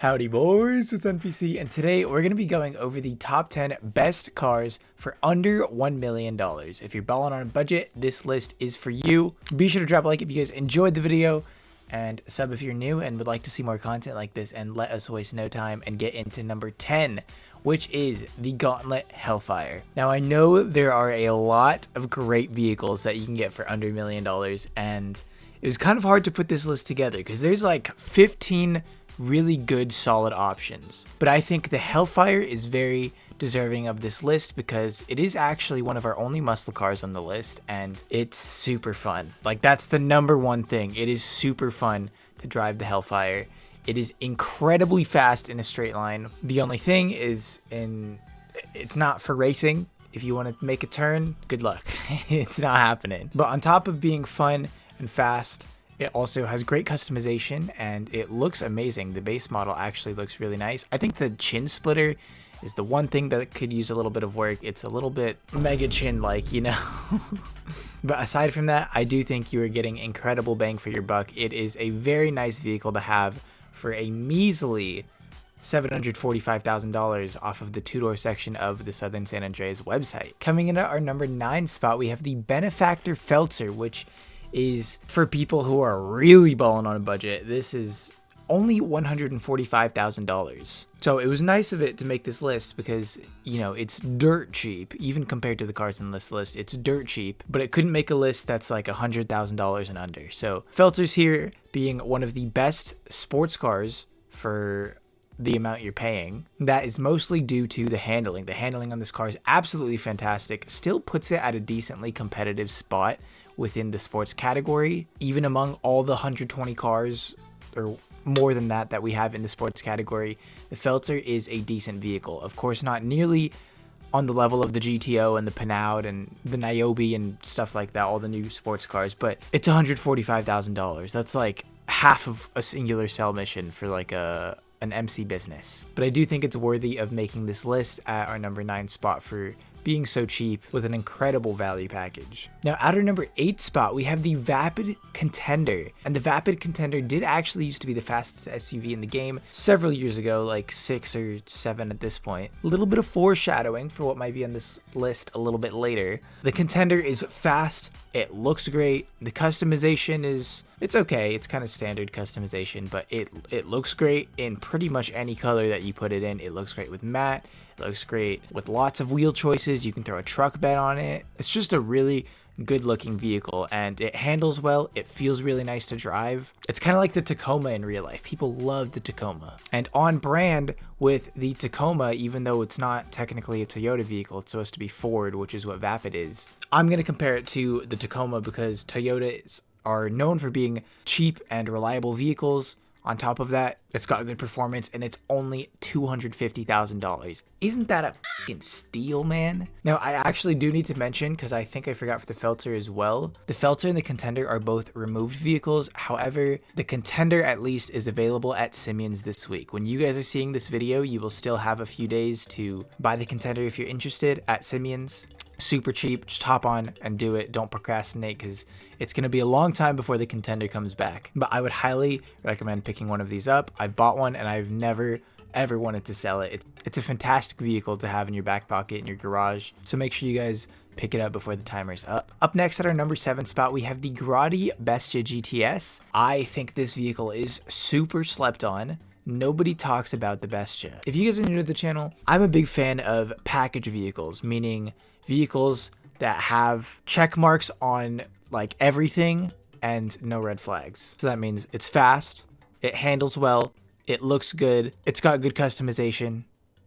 Howdy boys, it's NPC, and today we're going to be going over the top 10 best cars for under $1 million. If you're balling on a budget, this list is for you. Be sure to drop a like if you guys enjoyed the video, and sub if you're new and would like to see more content like this, and let us waste no time and get into number 10, which is the Gauntlet Hellfire. Now I know there are a lot of great vehicles that you can get for under $1 million, and it was kind of hard to put this list together because there's like 15 really good solid options, but I think the Hellfire is very deserving of this list because it is actually one of our only muscle cars on the list, and it's super fun. Like, that's the number one thing. It is super fun to drive the Hellfire. It is incredibly fast in a straight line. The only thing is it's not for racing. If you want to make a turn, good luck. It's not happening. But on top of being fun and fast, it also has great customization and it looks amazing. The base model actually looks really nice. I think the chin splitter is the one thing that could use a little bit of work. It's a little bit mega chin like, you know. But aside from that, I do think you are getting incredible bang for your buck. It is a very nice vehicle to have for a measly $745,000 off of the two-door section of the Southern San Andreas website. Coming in at our number 9 spot, we have the Benefactor Feltzer, which is for people who are really balling on a budget. This is only $145,000. So it was nice of it to make this list because, you know, it's dirt cheap. Even compared to the cars in this list, it's dirt cheap, but it couldn't make a list that's like $100,000 and under. So Feltzer's here being one of the best sports cars for the amount you're paying. That is mostly due to the handling. The handling on this car is absolutely fantastic. Still puts it at a decently competitive spot within the sports category. Even among all the 120 cars or more than that we have in the sports category, the Feltzer is a decent vehicle. Of course, not nearly on the level of the GTO and the Panaud and the Niobe and stuff like that, all the new sports cars, but it's $145,000. That's like half of a singular cell mission for like an MC business. But I do think it's worthy of making this list at our number 9 spot for being so cheap with an incredible value package. Now at our number 8 spot, we have the Vapid Contender, and the Vapid Contender did actually used to be the fastest SUV in the game several years ago, like 6 or 7 at this point. A little bit of foreshadowing for what might be on this list a little bit later. The Contender is fast, it looks great, the customization it's okay, it's kind of standard customization, but it looks great in pretty much any color that you put it in. It looks great with matte, it looks great with lots of wheel choices. You can throw a truck bed on it. It's just a really good looking vehicle, and it handles well. It feels really nice to drive. It's kind of like the Tacoma in real life. People love the Tacoma, and on brand with the Tacoma, even though it's not technically a Toyota vehicle, it's supposed to be Ford, which is what Vapid is. I'm going to compare it to the Tacoma because Toyotas are known for being cheap and reliable vehicles. On top of that, it's got good performance, and it's only $250,000. Isn't that a fucking steal, man? Now, I actually do need to mention, because I think I forgot for the Feltzer as well, the Feltzer and the Contender are both removed vehicles. However, the Contender at least is available at Simeon's this week. When you guys are seeing this video, you will still have a few days to buy the Contender if you're interested at Simeon's. Super cheap. Just hop on and do it. Don't procrastinate because it's going to be a long time before the Contender comes back. But I would highly recommend picking one of these up. I bought one and I've never ever wanted to sell it. It's a fantastic vehicle to have in your back pocket in your garage. So make sure you guys pick it up before the timer's up. Up next at our number 7 spot, we have the Grotti Bestia GTS. I think this vehicle is super slept on. Nobody talks about the Bestia. If you guys are new to the channel, I'm a big fan of package vehicles, meaning vehicles that have check marks on like everything and no red flags. So that means it's fast, it handles well, it looks good, it's got good customization,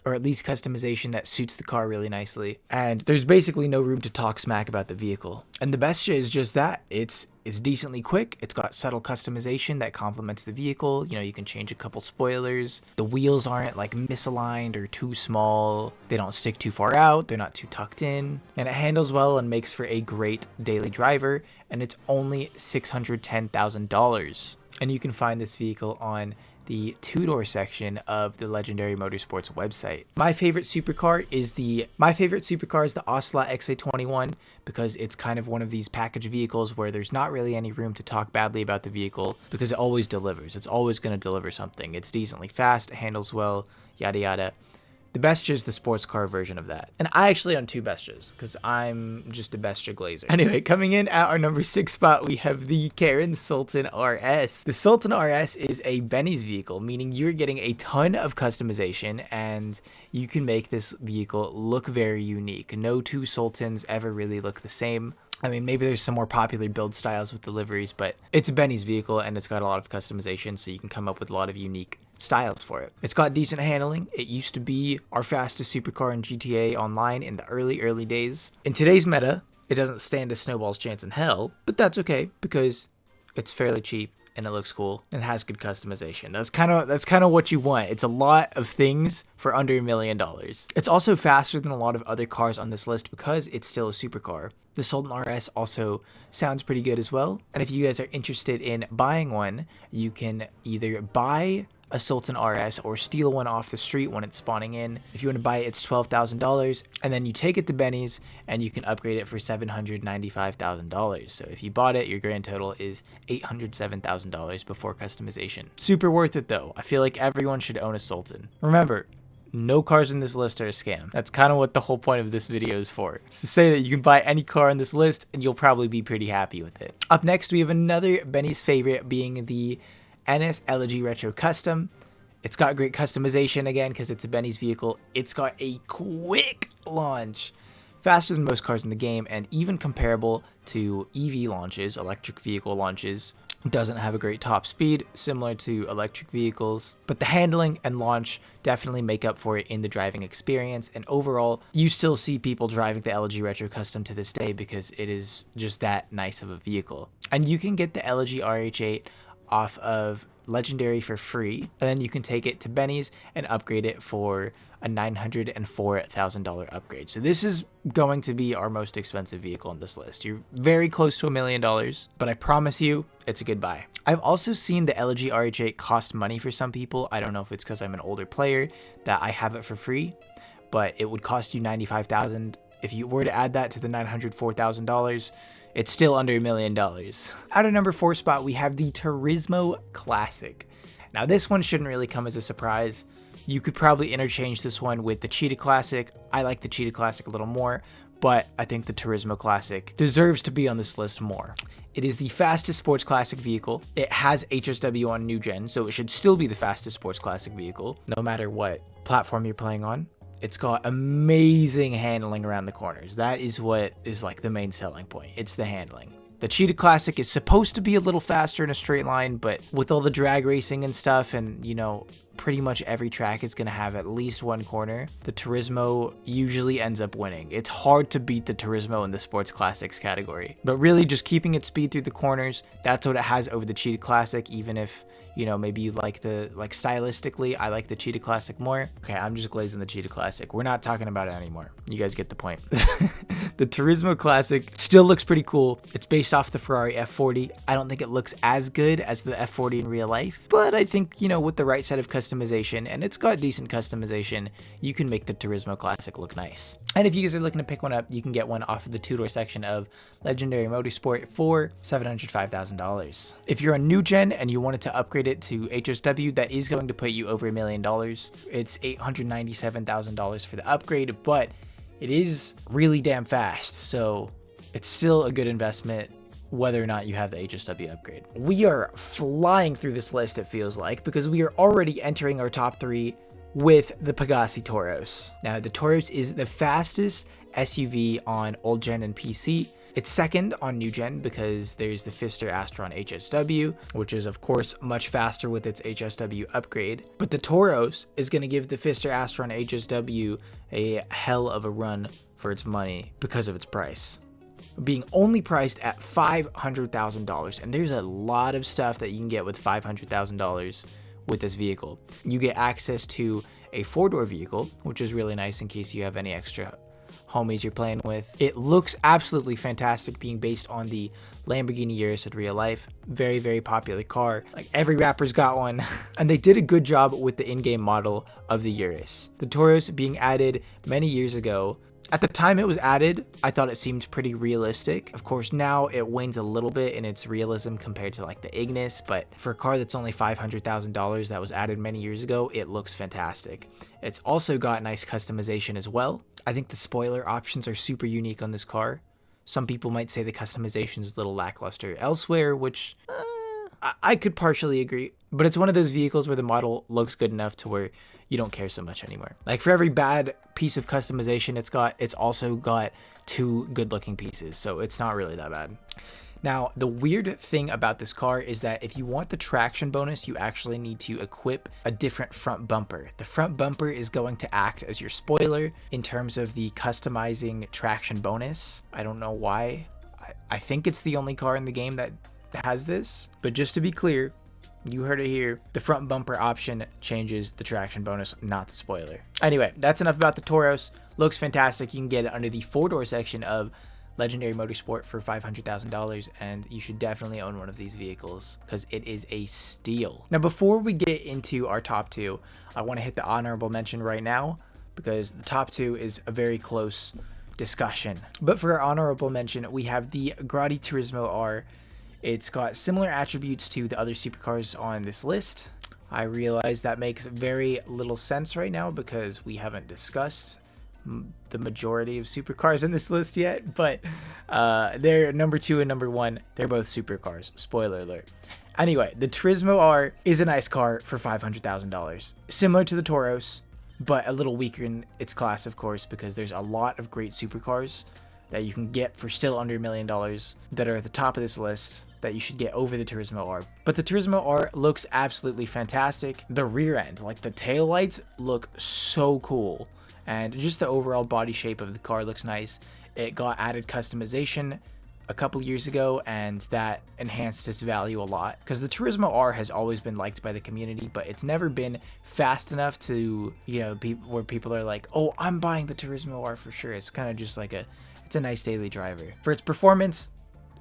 or at least customization that suits the car really nicely, and there's basically no room to talk smack about the vehicle. And the Bestia is just that. It's decently quick. It's got subtle customization that complements the vehicle. You know, you can change a couple spoilers. The wheels aren't like misaligned or too small. They don't stick too far out. They're not too tucked in. And it handles well and makes for a great daily driver. And it's only $610,000. And you can find this vehicle on the two-door section of the Legendary Motorsports website. My favorite supercar is the Ocelot XA21 because it's kind of one of these package vehicles where there's not really any room to talk badly about the vehicle because it always delivers. It's always going to deliver something. It's decently fast, it handles well, yada yada. The Bestia is the sports car version of that. And I actually own two Bestias because I'm just a Bestia glazer. Anyway, coming in at our number 6 spot, we have the Karud Sultan RS. The Sultan RS is a Benny's vehicle, meaning you're getting a ton of customization and you can make this vehicle look very unique. No two Sultans ever really look the same. I mean, maybe there's some more popular build styles with the liveries, but it's a Benny's vehicle and it's got a lot of customization, so you can come up with a lot of unique styles for it. It's got decent handling. It used to be our fastest supercar in GTA Online in the early days. In today's meta, it doesn't stand a snowball's chance in hell, but that's okay because it's fairly cheap and it looks cool and has good customization. That's kind of what you want. It's a lot of things for under $1 million. It's also faster than a lot of other cars on this list because it's still a supercar. The Sultan RS also sounds pretty good as well. And if you guys are interested in buying one, you can either buy a Sultan RS or steal one off the street when it's spawning in. If you want to buy it, it's $12,000, and then you take it to Benny's and you can upgrade it for $795,000. So if you bought it, your grand total is $807,000 before customization. Super worth it though. I feel like everyone should own a Sultan. Remember, no cars in this list are a scam. That's kind of what the whole point of this video is for. It's to say that you can buy any car on this list and you'll probably be pretty happy with it. Up next, we have another Benny's favorite, being the NS Elegy Retro Custom. It's got great customization again because it's a Benny's vehicle. It's got a quick launch, faster than most cars in the game, and even comparable to EV launches, electric vehicle launches. Doesn't have a great top speed, similar to electric vehicles, but the handling and launch definitely make up for it in the driving experience, and overall, you still see people driving the Elegy Retro Custom to this day because it is just that nice of a vehicle. And you can get the Elegy RH8 off of Legendary for free, and then you can take it to Benny's and upgrade it for a $904,000 upgrade. So this is going to be our most expensive vehicle on this list. You're very close to $1 million, but I promise you it's a good buy. I've also seen the Elegy RH8 cost money for some people. I don't know if it's because I'm an older player that I have it for free, but it would cost you $95,000. If you were to add that to the $904,000, it's still under $1 million. At our number 4 spot, we have the Turismo Classic. Now this one shouldn't really come as a surprise. You could probably interchange this one with the Cheetah Classic. I like the Cheetah Classic a little more, but I think the Turismo Classic deserves to be on this list more. It is the fastest sports classic vehicle. It has HSW on new gen, so it should still be the fastest sports classic vehicle, no matter what platform you're playing on. It's got amazing handling around the corners. That is what is like the main selling point. It's the handling. The Cheetah Classic is supposed to be a little faster in a straight line, but with all the drag racing and stuff, and you know, pretty much every track is going to have at least one corner, the Turismo usually ends up winning. It's hard to beat the Turismo in the sports classics category, but really just keeping its speed through the corners, that's what it has over the Cheetah Classic. Even if, you know, maybe you like stylistically, I like the Cheetah Classic more. Okay, I'm just glazing the Cheetah Classic. We're not talking about it anymore. You guys get the point. The Turismo Classic still looks pretty cool. It's based off the Ferrari F40. I don't think it looks as good as the F40 in real life, but I think, you know, with the right set of customization, and it's got decent customization, you can make the Turismo Classic look nice. And if you guys are looking to pick one up, you can get one off of the two-door section of Legendary Motorsport for $705,000. If you're a new gen and you wanted to upgrade it to HSW, that is going to put you over $1 million. It's $897,000 for the upgrade, but it is really damn fast, so it's still a good investment whether or not you have the HSW upgrade. We are flying through this list, it feels like, because we are already entering our top 3 with the Pegassi Toros. Now, the Toros is the fastest SUV on old gen and PC. It's second on new gen because there's the Pfister Astron HSW, which is of course much faster with its HSW upgrade. But the Toros is going to give the Pfister Astron HSW a hell of a run for its money because of its price, being only priced at $500,000. And there's a lot of stuff that you can get with $500,000 with this vehicle. You get access to a 4-door vehicle, which is really nice in case you have any extra homies you're playing with. It looks absolutely fantastic, being based on the Lamborghini Urus in real life. Very, very popular car. Like, every rapper's got one. And they did a good job with the in-game model of the Urus. The Tauros being added many years ago. At the time it was added, I thought it seemed pretty realistic. Of course, now it wanes a little bit in its realism compared to like the Ignis, but for a car that's only $500,000 that was added many years ago, it looks fantastic. It's also got nice customization as well. I think the spoiler options are super unique on this car. Some people might say the customization is a little lackluster elsewhere, which I could partially agree, but it's one of those vehicles where the model looks good enough to where you don't care so much anymore. Like, for every bad piece of customization it's also got 2 good looking pieces, so it's not really that bad. Now, the weird thing about this car is that if you want the traction bonus, you actually need to equip a different front bumper. The front bumper is going to act as your spoiler in terms of the customizing traction bonus. I don't know why. I think it's the only car in the game that has this, but just to be clear, you heard it here, the front bumper option changes the traction bonus, not the spoiler. Anyway, that's enough about the Tauros. Looks fantastic. You can get it under the 4-door section of Legendary Motorsport for $500,000, and you should definitely own one of these vehicles because it is a steal. Now, before we get into our top 2, I want to hit the honorable mention right now because the top 2 is a very close discussion. But for our honorable mention, we have the Grotti Turismo R. It's got similar attributes to the other supercars on this list. I realize that makes very little sense right now because we haven't discussed the majority of supercars in this list yet, but they're number 2 and number 1. They're both supercars. Spoiler alert. Anyway, the Turismo R is a nice car for $500,000. Similar to the Tauros, but a little weaker in its class, of course, because there's a lot of great supercars that you can get for still under $1 million that are at the top of this list that you should get over the Turismo R. But the Turismo R looks absolutely fantastic. The rear end, like the tail lights, look so cool. And just the overall body shape of the car looks nice. It got added customization a couple years ago, and that enhanced its value a lot. Because the Turismo R has always been liked by the community, but it's never been fast enough to, you know, where people are like, oh, I'm buying the Turismo R for sure. It's kind of just like it's a nice daily driver. For its performance,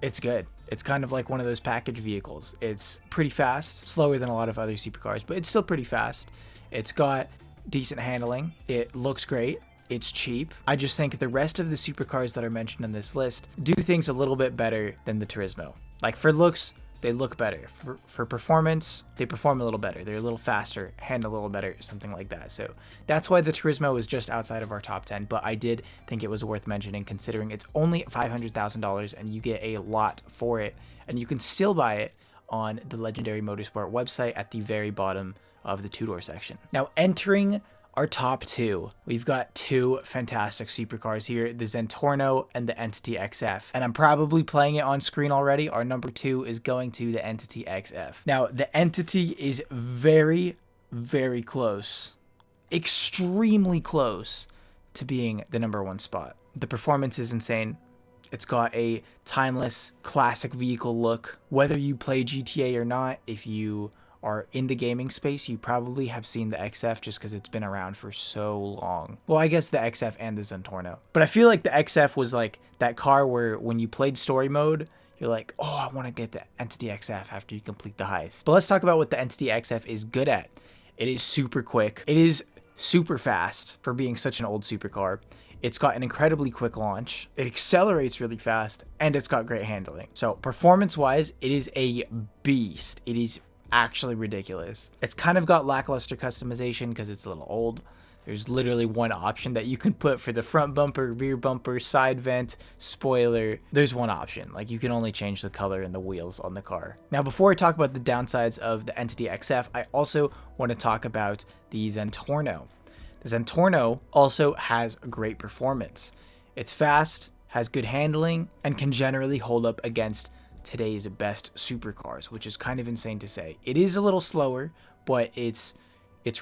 it's good. It's kind of like one of those package vehicles. It's pretty fast, slower than a lot of other supercars, but it's still pretty fast. It's got decent handling. It looks great. It's cheap. I just think the rest of the supercars that are mentioned on this list do things a little bit better than the Turismo. Like, for looks, they look better. For performance, they perform a little better. They're a little faster, handle a little better, something like that. So that's why the Turismo is just outside of our top 10, but I did think it was worth mentioning considering it's only $500,000 and you get a lot for it, and you can still buy it on the Legendary Motorsport website at the very bottom of the 2-door section. Now, entering our top 2, we've got 2 fantastic supercars here, the Zentorno and the Entity XF. And I'm probably playing it on screen already. Our number 2 is going to the Entity XF. Now, the Entity is very, very close, extremely close to being the number 1 spot. The performance is insane. It's got a timeless, classic vehicle look. Whether you play GTA or not, if you are in the gaming space, you probably have seen the XF just because it's been around for so long. Well, I guess the XF and the Zentorno. But I feel like the XF was like that car where when you played story mode, you're like, oh, I want to get the Entity XF after you complete the heist. But let's talk about what the Entity XF is good at. It is super quick. It is super fast for being such an old supercar. It's got an incredibly quick launch. It accelerates really fast, and it's got great handling. So performance-wise, it is a beast. It is actually ridiculous. It's kind of got lackluster customization because it's a little old. There's literally one option that you can put for the front bumper, rear bumper, side vent, spoiler. There's one option. Like, you can only change the color and the wheels on the car. Now, before I talk about the downsides of the Entity XF, I also want to talk about the Zentorno. The Zentorno also has great performance. It's fast, has good handling, and can generally hold up against today's best supercars, which is kind of insane to say. It is a little slower, but it's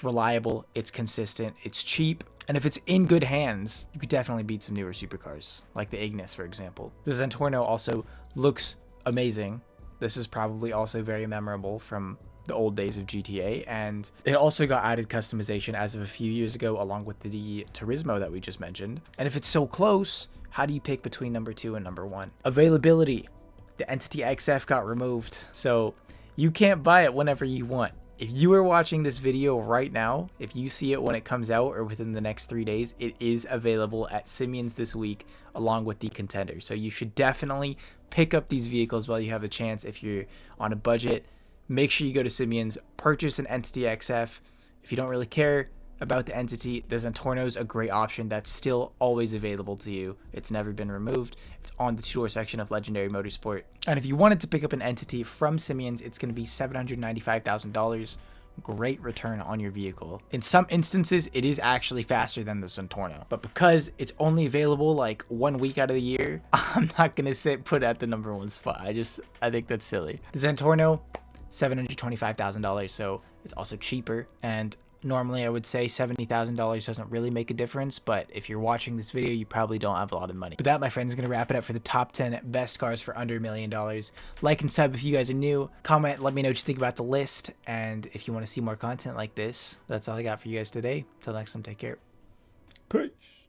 reliable, it's consistent, it's cheap, and if it's in good hands, you could definitely beat some newer supercars, like the Ignis, for example. The Zentorno also looks amazing. This is probably also very memorable from the old days of GTA, and it also got added customization as of a few years ago, along with the Turismo that we just mentioned. And if it's so close, how do you pick between number 2 and number 1? Availability. The Entity XF got removed, so you can't buy it whenever you want. If you are watching this video right now, if you see it when it comes out or within the next 3 days, it is available at Simeon's this week along with the Contender. So you should definitely pick up these vehicles while you have the chance. If you're on a budget, make sure you go to Simeon's, purchase an Entity XF. If you don't really care about the Entity, the Zentorno is a great option that's still always available to you. It's never been removed. It's on the two-door section of Legendary Motorsport. And if you wanted to pick up an Entity from Simeon's, it's going to be $795,000. Great return on your vehicle. In some instances, it is actually faster than the Zentorno, but because it's only available like 1 week out of the year, I'm not going to put it at the number 1 spot. I think that's silly. The Zentorno, $725,000, so it's also cheaper. And normally I would say $70,000 doesn't really make a difference, but if you're watching this video, you probably don't have a lot of money. But that, my friends, is going to wrap it up for the top 10 best cars for under $1 million. Like and sub if you guys are new. Comment, let me know what you think about the list. And if you want to see more content like this, that's all I got for you guys today. Till next time, take care. Peace.